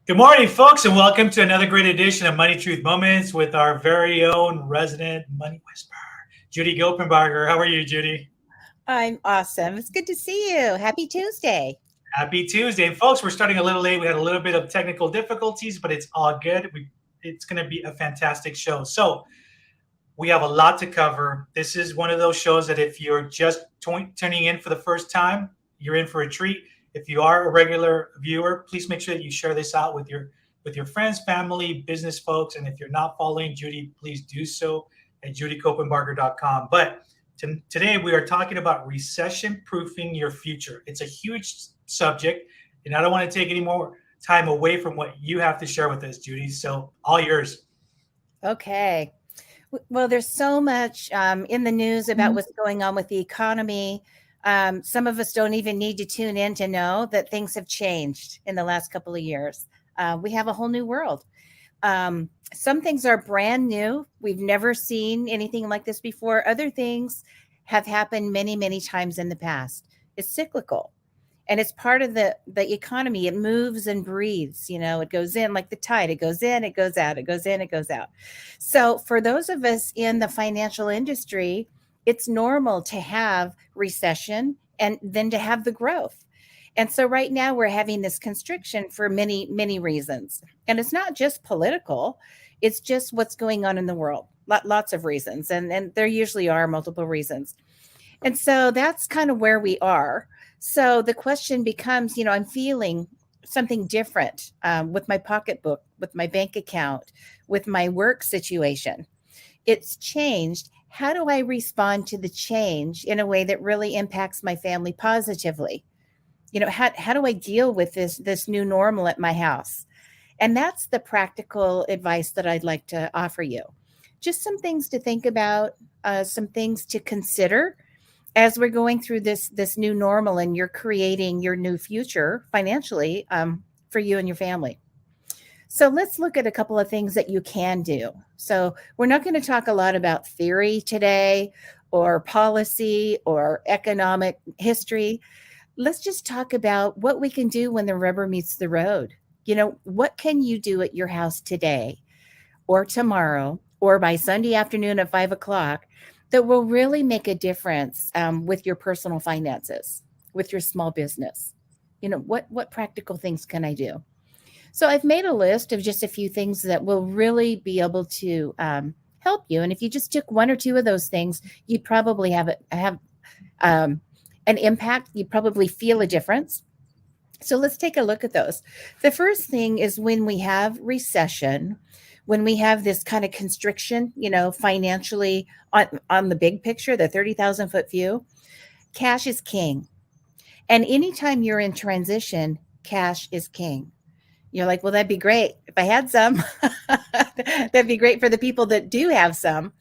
Good morning, folks, and welcome to another great edition of Money Truth Moments with our very own resident money whisperer, Judy Gilpenbarger. How are you, Judy? I'm awesome. It's good to see you. Happy Tuesday. Happy Tuesday. And folks, we're starting a little late. We had a little bit of technical difficulties, but it's all good. It's going to be a fantastic show. So we have a lot to cover. This is one of those shows that if you're just tuning in for the first time, you're in for a treat. If you are a regular viewer, please make sure that you share this out with your friends, family, business folks. And if you're not following Judy, please do so at judycopenbarger.com. But today we are talking about recession proofing your future. It's a huge subject, and I don't want to take any more time away from what you have to share with us, Judy. So all yours. Okay. Well, there's so much in the news about what's going on with the economy. Some of us don't even need to tune in to know that things have changed in the last couple of years. We have a whole new world. Some things are brand new. We've never seen anything like this before. Other things have happened many, many times in the past. It's cyclical. And it's part of the economy. It moves and breathes. It goes in like the tide. It goes in, it goes out. It goes in, it goes out. So for those of us in the financial industry, it's normal to have recession and then to have the growth. And so right now we're having this constriction for many, many reasons. And it's not just political. It's just what's going on in the world. Lots of reasons. And there usually are multiple reasons. And so that's kind of where we are. So the question becomes, I'm feeling something different with my pocketbook, with my bank account, with my work situation. It's changed. How do I respond to the change in a way that really impacts my family positively? How do I deal with this new normal at my house? And that's the practical advice that I'd like to offer you. Just some things to think about, some things to consider as we're going through this new normal and you're creating your new future financially for you and your family. So let's look at a couple of things that you can do. So we're not going to talk a lot about theory today or policy or economic history. Let's just talk about what we can do when the rubber meets the road. What can you do at your house today or tomorrow or by Sunday afternoon at 5 o'clock that will really make a difference with your personal finances, with your small business? What practical things can I do? So I've made a list of just a few things that will really be able to help you. And if you just took one or two of those things, you'd probably have an impact. You'd probably feel a difference. So let's take a look at those. The first thing is when we have recession, when we have this kind of constriction, financially on the big picture, the 30,000 foot view, cash is king. And anytime you're in transition, cash is king. You're like, well, that'd be great if I had some. That'd be great for the people that do have some.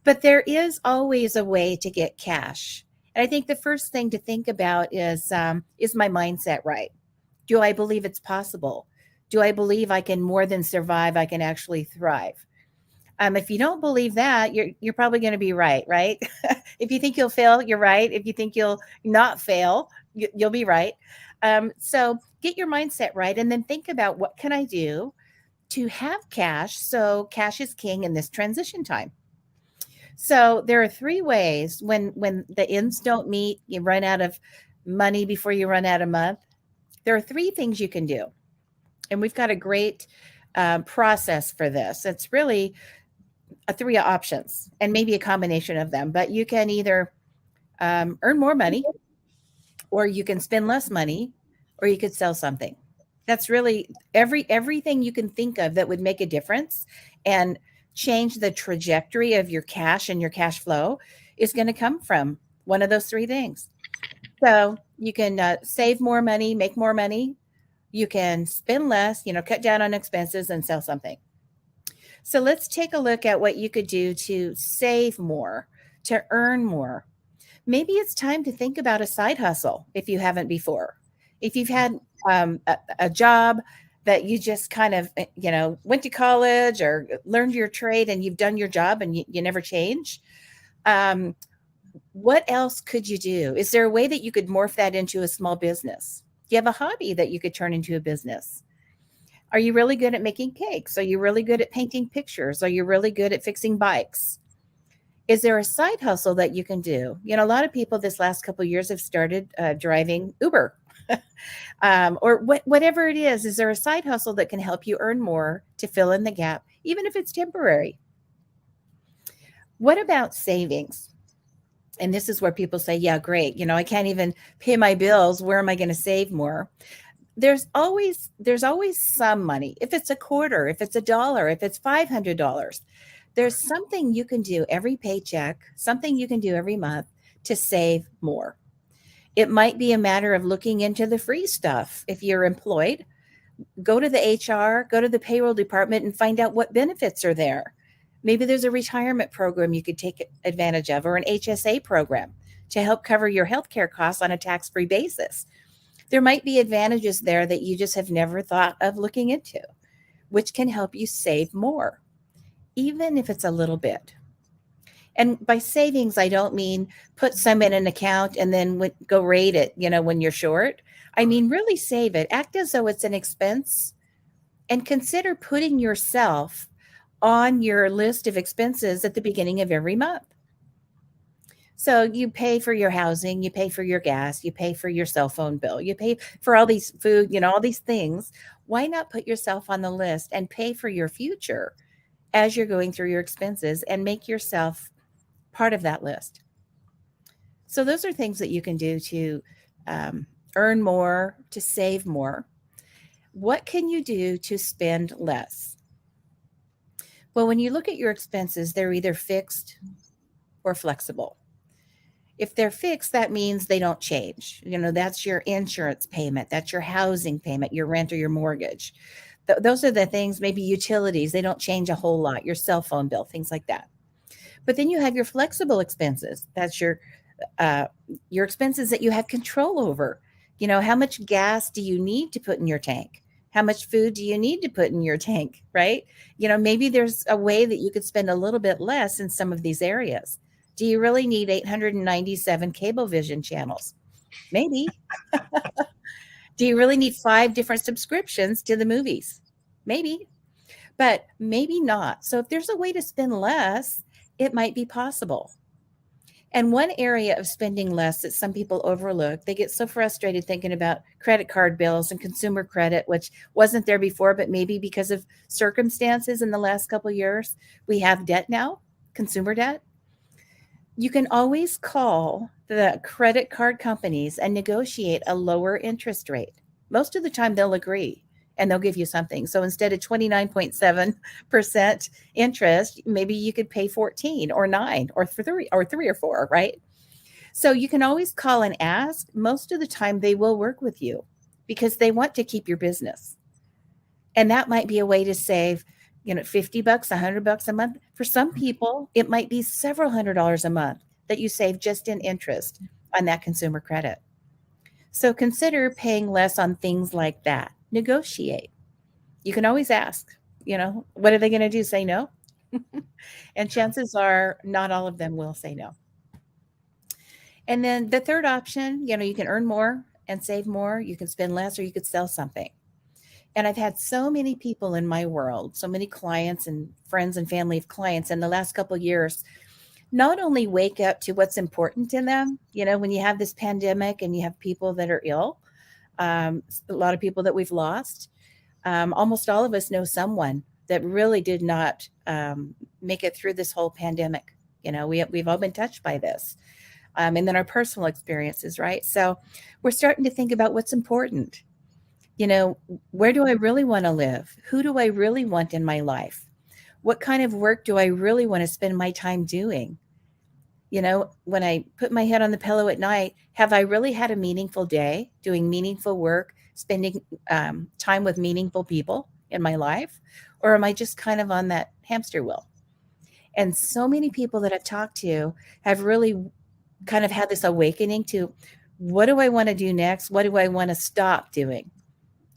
But there is always a way to get cash. And I think the first thing to think about is my mindset right? Do I believe it's possible? Do I believe I can more than survive? I can actually thrive. If you don't believe that, you're probably going to be right? If you think you'll fail, you're right. If you think you'll not fail, you'll be right. So get your mindset right, and then think about what can I do to have cash. So cash is king in this transition time. So there are three ways when the ends don't meet, you run out of money before you run out of month. There are three things you can do. And we've got a great process for this. It's really three options and maybe a combination of them. But you can either earn more money, or you can spend less money, or you could sell something. That's really everything you can think of that would make a difference and change the trajectory of your cash and your cash flow is going to come from one of those three things. So you can save more money, make more money. You can spend less, cut down on expenses and sell something. So let's take a look at what you could do to save more, to earn more. Maybe it's time to think about a side hustle if you haven't before. If you've had a job that you just kind of, went to college or learned your trade and you've done your job and you never change, what else could you do? Is there a way that you could morph that into a small business? Do you have a hobby that you could turn into a business? Are you really good at making cakes? Are you really good at painting pictures? Are you really good at fixing bikes? Is there a side hustle that you can do? A lot of people this last couple of years have started driving Uber, or whatever it is. Is there a side hustle that can help you earn more to fill in the gap, even if it's temporary? What about savings? And this is where people say, yeah, great. I can't even pay my bills. Where am I going to save more? There's always some money. If it's a quarter, if it's $1, if it's $500, there's something you can do every paycheck, something you can do every month to save more. It might be a matter of looking into the free stuff. If you're employed, go to the HR, go to the payroll department and find out what benefits are there. Maybe there's a retirement program you could take advantage of, or an HSA program to help cover your healthcare costs on a tax-free basis. There might be advantages there that you just have never thought of looking into, which can help you save more, even if it's a little bit. And by savings, I don't mean put some in an account and then go rate it, when you're short. I mean, really save it. Act as though it's an expense, and consider putting yourself on your list of expenses at the beginning of every month. So you pay for your housing, you pay for your gas, you pay for your cell phone bill, you pay for all these food, all these things. Why not put yourself on the list and pay for your future as you're going through your expenses, and make yourself part of that list? So those are things that you can do to earn more, to save more. What can you do to spend less? Well, when you look at your expenses, they're either fixed or flexible. If they're fixed, that means they don't change. That's your insurance payment, that's your housing payment, your rent or your mortgage. Those are the things, maybe utilities, they don't change a whole lot, your cell phone bill, things like that. But then you have your flexible expenses. That's your expenses that you have control over. How much gas do you need to put in your tank? How much food do you need to put in your tank, right? Maybe there's a way that you could spend a little bit less in some of these areas. Do you really need 897 Cablevision channels? Maybe. Do you really need 5 different subscriptions to the movies? Maybe, but maybe not. So if there's a way to spend less, it might be possible. And one area of spending less that some people overlook, they get so frustrated thinking about credit card bills and consumer credit, which wasn't there before, but maybe because of circumstances in the last couple of years, we have debt now, consumer debt. You can always call the credit card companies and negotiate a lower interest rate. Most of the time they'll agree and they'll give you something. So instead of 29.7% interest, maybe you could pay 14 or 9 or 3 or 4, right? So you can always call and ask. Most of the time they will work with you because they want to keep your business. And that might be a way to save, $50, $100 a month. For some people, it might be several $100s a month that you save just in interest on that consumer credit. So consider paying less on things like that. Negotiate. You can always ask, what are they going to do? Say no? And chances are not all of them will say no. And then the third option, you can earn more and save more. You can spend less, or you could sell something. And I've had so many people in my world, so many clients and friends and family of clients in the last couple of years, not only wake up to what's important to them, when you have this pandemic and you have people that are ill, a lot of people that we've lost, almost all of us know someone that really did not make it through this whole pandemic. We've all been touched by this. And then our personal experiences, right? So we're starting to think about what's important. Where do I really want to live? Who do I really want in my life? What kind of work do I really want to spend my time doing? When I put my head on the pillow at night, have I really had a meaningful day doing meaningful work, spending time with meaningful people in my life? Or am I just kind of on that hamster wheel? And so many people that I've talked to have really kind of had this awakening to, what do I want to do next? What do I want to stop doing?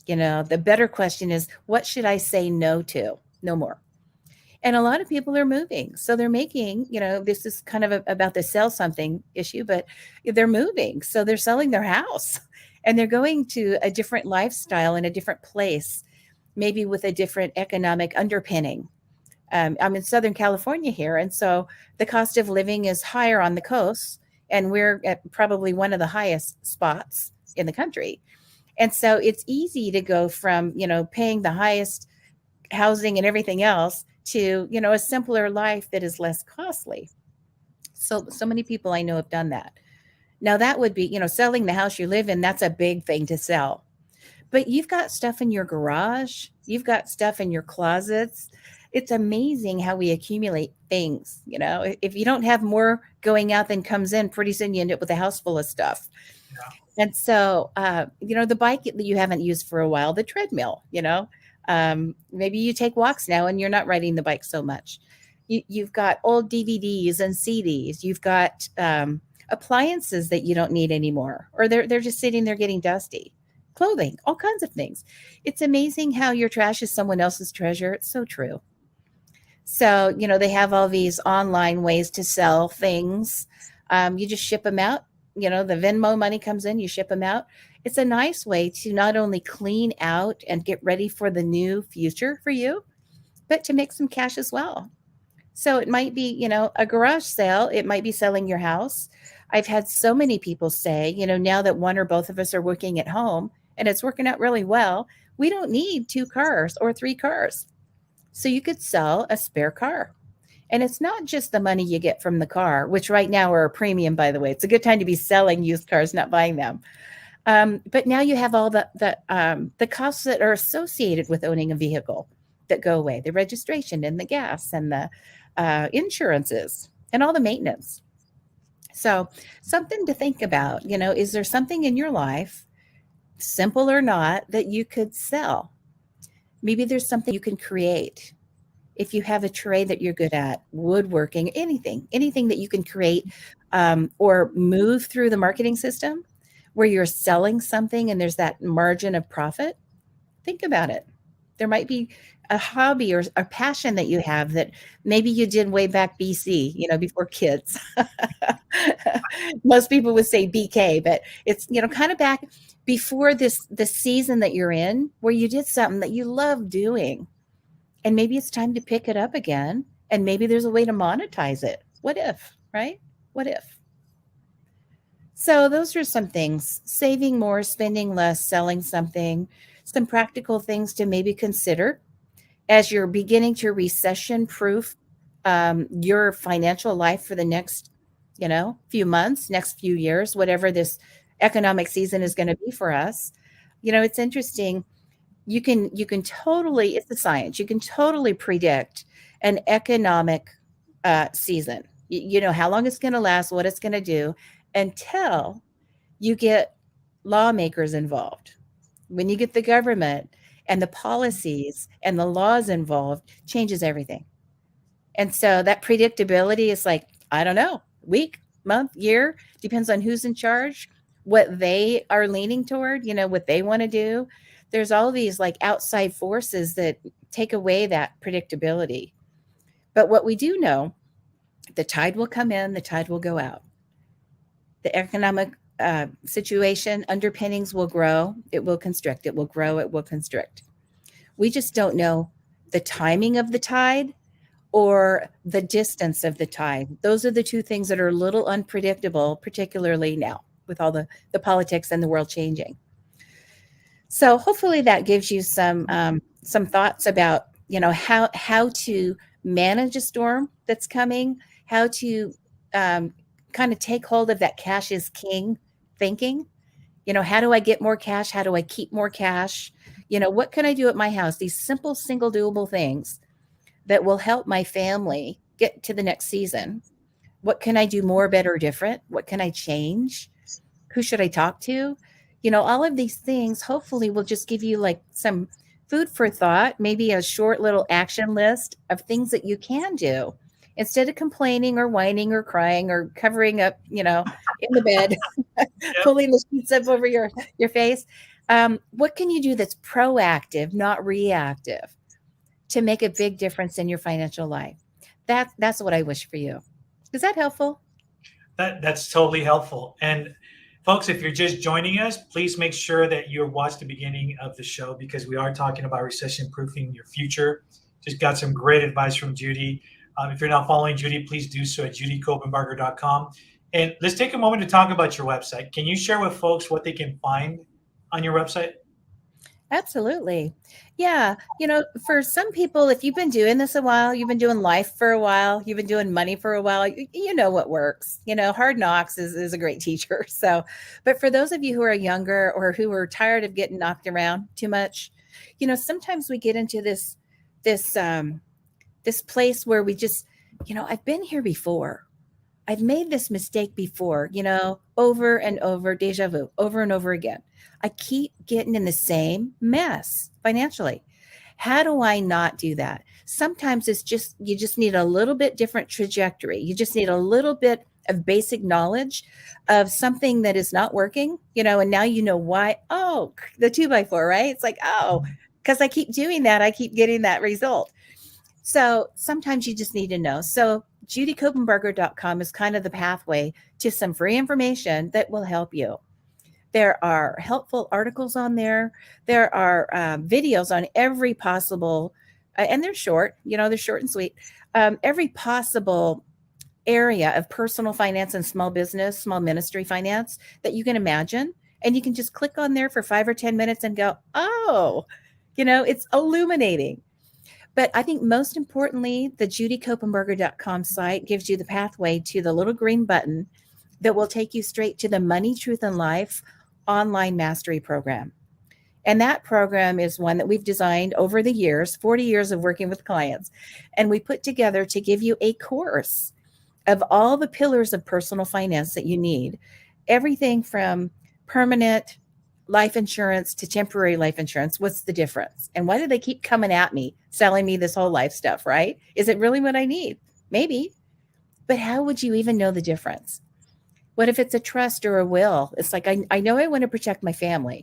The better question is, what should I say no to? No more. And a lot of people are moving. So they're making, this is kind of about the sell something issue, but they're moving. So they're selling their house and they're going to a different lifestyle in a different place. maybe with a different economic underpinning. I'm in Southern California here, and so the cost of living is higher on the coast, and we're at probably one of the highest spots in the country. And so it's easy to go from, paying the highest housing and everything else to, a simpler life that is less costly. So many people I know have done that. Now that would be, selling the house you live in, that's a big thing to sell. But you've got stuff in your garage, you've got stuff in your closets. It's amazing how we accumulate things. If you don't have more going out than comes in, pretty soon you end up with a house full of stuff. Yeah. And so, the bike that you haven't used for a while, the treadmill, maybe you take walks now and you're not riding the bike so much. You've got old DVDs and CDs. You've got appliances that you don't need anymore, or they're just sitting there getting dusty. Clothing, all kinds of things. It's amazing how your trash is someone else's treasure. It's so true. So, they have all these online ways to sell things. You just ship them out. The Venmo money comes in, you ship them out. It's a nice way to not only clean out and get ready for the new future for you, but to make some cash as well. So it might be, a garage sale. It might be selling your house. I've had so many people say, now that one or both of us are working at home and it's working out really well, we don't need 2 cars or 3 cars. So you could sell a spare car. And it's not just the money you get from the car, which right now are a premium, by the way. It's a good time to be selling used cars, not buying them. But now you have all the costs that are associated with owning a vehicle that go away, the registration and the gas and the insurances and all the maintenance. So something to think about, is there something in your life, simple or not, that you could sell? Maybe there's something you can create. If you have a trade that you're good at, woodworking, anything that you can create, or move through the marketing system where you're selling something and there's that margin of profit, think about it. There might be a hobby or a passion that you have that maybe you did way back BC, before kids. Most people would say BK, but it's, kind of back before the season that you're in, where you did something that you love doing. And maybe it's time to pick it up again. And maybe there's a way to monetize it. What if, right? What if? So those are some things: saving more, spending less, selling something, some practical things to maybe consider as you're beginning to recession proof your financial life for the next, few months, next few years, whatever this economic season is going to be for us. It's interesting. You can totally, it's a science. You can totally predict an economic season. You know how long it's going to last, what it's going to do, until you get lawmakers involved. When you get the government and the policies and the laws involved, changes everything. And so that predictability is like, I don't know, week, month, year, depends on who's in charge, what they are leaning toward, what they want to do. There's all these like outside forces that take away that predictability. But what we do know, the tide will come in, the tide will go out. The economic situation underpinnings will grow, it will constrict, it will grow, it will constrict. We just don't know the timing of the tide or the distance of the tide. Those are the two things that are a little unpredictable, particularly now with all the politics and the world changing. So hopefully that gives you some thoughts about, how to manage a storm that's coming, how to kind of take hold of that cash is king thinking. How do I get more cash? How do I keep more cash? What can I do at my house? These simple, single doable things that will help my family get to the next season. What can I do more, better, different? What can I change? Who should I talk to? All of these things hopefully will just give you like some food for thought, maybe a short little action list of things that you can do instead of complaining or whining or crying or covering up, in the bed, Yep. pulling the sheets up over your face. What can you do that's proactive, not reactive, to make a big difference in your financial life? That's what I wish for you. Is that helpful? That's totally helpful. And Folks, if you're just joining us, please make sure that you watch the beginning of the show because we are talking about recession proofing your future. Just got some great advice from Judy. If you're not following Judy, please do so at judykopenbarger.com. And let's take a moment to talk about your website. Can you share with folks what they can find on your website? Absolutely. Yeah. For some people, if you've been doing this a while, you've been doing life for a while, you've been doing money for a while, you know what works. Hard knocks is a great teacher. So, but for those of you who are younger or who are tired of getting knocked around too much, sometimes we get into this place where we just, I've been here before. I've made this mistake before, over and over, deja vu, over and over again. I keep getting in the same mess financially. How do I not do that? Sometimes you just need a little bit different trajectory. You just need a little bit of basic knowledge of something that is not working, and now you know why. Oh, the 2x4, right? It's like, oh, because I keep doing that, I keep getting that result. So sometimes you just need to know. So judykopenbarger.com is kind of the pathway to some free information that will help you. There are helpful articles on there. There are videos on every possible, and they're short, they're short and sweet, every possible area of personal finance and small business, small ministry finance that you can imagine. And you can just click on there for 5 or 10 minutes and go, oh, it's illuminating. But I think most importantly, the judykopenbarger.com site gives you the pathway to the little green button that will take you straight to the Money, Truth, and Life online mastery program. And that program is one that we've designed over the years, 40 years of working with clients. And we put together to give you a course of all the pillars of personal finance that you need. Everything from permanent life insurance to temporary life insurance. What's the difference? And why do they keep coming at me, selling me this whole life stuff, right? Is it really what I need? Maybe. But how would you even know the difference? What if it's a trust or a will? It's like, I know I want to protect my family.